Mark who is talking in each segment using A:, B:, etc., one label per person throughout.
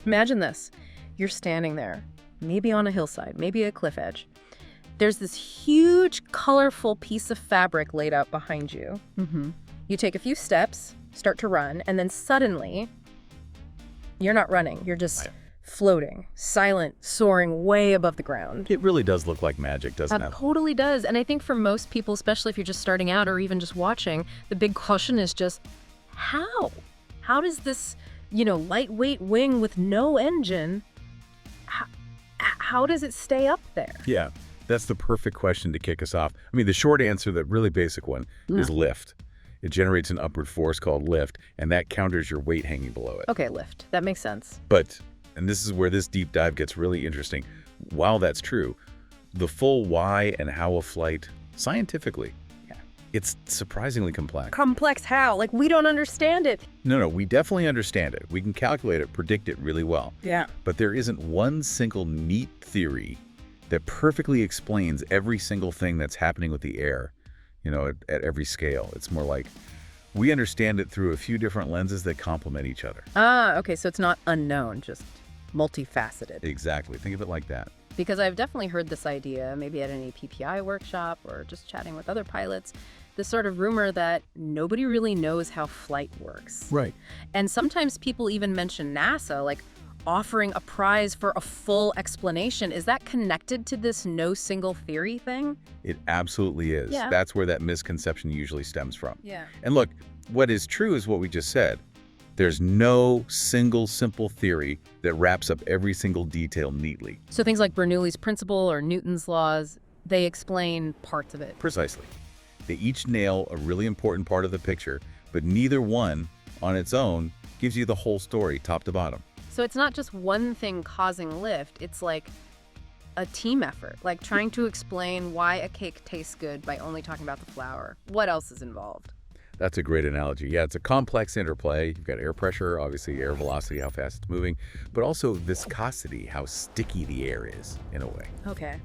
A: Imagine this. You're standing there, maybe on a hillside, maybe a cliff edge. There's this huge, colorful piece of fabric laid out behind you. You take a few steps, start to run, and then suddenly, you're not running. You're just floating, silent, soaring way above the ground.
B: It really does look like magic, doesn't it?
A: It totally does. And I think for most people, especially if you're just starting out or even just watching, the big question is just, how? How does this, lightweight wing with no engine, how does it stay up there?
B: Yeah, that's the perfect question to kick us off. I mean, the short answer, the really basic one, is lift. It generates an upward force called lift, and that counters your weight hanging below it.
A: Okay, lift. That makes sense.
B: But, and this is where this deep dive gets really interesting, while that's true, the full why and how of flight, scientifically, it's surprisingly complex.
A: Complex how? Like, we don't understand it.
B: No, we definitely understand it. We can calculate it, predict it really well.
A: Yeah.
B: But there isn't one single neat theory that perfectly explains every single thing that's happening with the air, at every scale. It's more like we understand it through a few different lenses that complement each other.
A: Ah, okay, so it's not unknown, just multifaceted.
B: Exactly. Think of it like that.
A: Because I've definitely heard this idea, maybe at any PPI workshop or just chatting with other pilots, this sort of rumor that nobody really knows how flight works.
B: Right.
A: And sometimes people even mention NASA, like offering a prize for a full explanation. Is that connected to this no single theory thing?
B: It absolutely is.
A: Yeah.
B: That's where that misconception usually stems from.
A: Yeah.
B: And look, what is true is what we just said. There's no single simple theory that wraps up every single detail neatly.
A: So things like Bernoulli's principle or Newton's laws, they explain parts of it.
B: Precisely. They each nail a really important part of the picture, but neither one on its own gives you the whole story top to bottom.
A: So it's not just one thing causing lift, it's like a team effort, like trying to explain why a cake tastes good by only talking about the flour. What else is involved?
B: That's a great analogy. Yeah, it's a complex interplay. You've got air pressure, obviously air velocity, how fast it's moving, but also viscosity, how sticky the air is in a way.
A: Okay.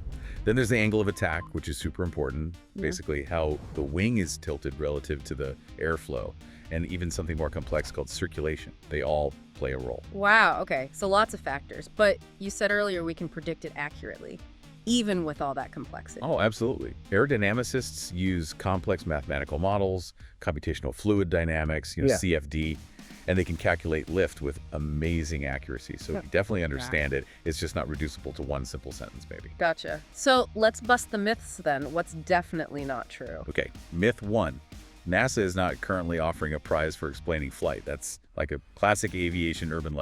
B: Then there's the angle of attack, which is super important. Basically, how the wing is tilted relative to the airflow, and even something more complex called circulation. They all play a role.
A: Wow, okay. So lots of factors. But you said earlier we can predict it accurately, even with all that complexity.
B: Oh, absolutely. Aerodynamicists use complex mathematical models, computational fluid dynamics, CFD, and they can calculate lift with amazing accuracy. So if you definitely understand it, it's just not reducible to one simple sentence, maybe.
A: Gotcha. So let's bust the myths then. What's definitely not true?
B: Okay, myth one. NASA is not currently offering a prize for explaining flight. That's like a classic aviation urban legend.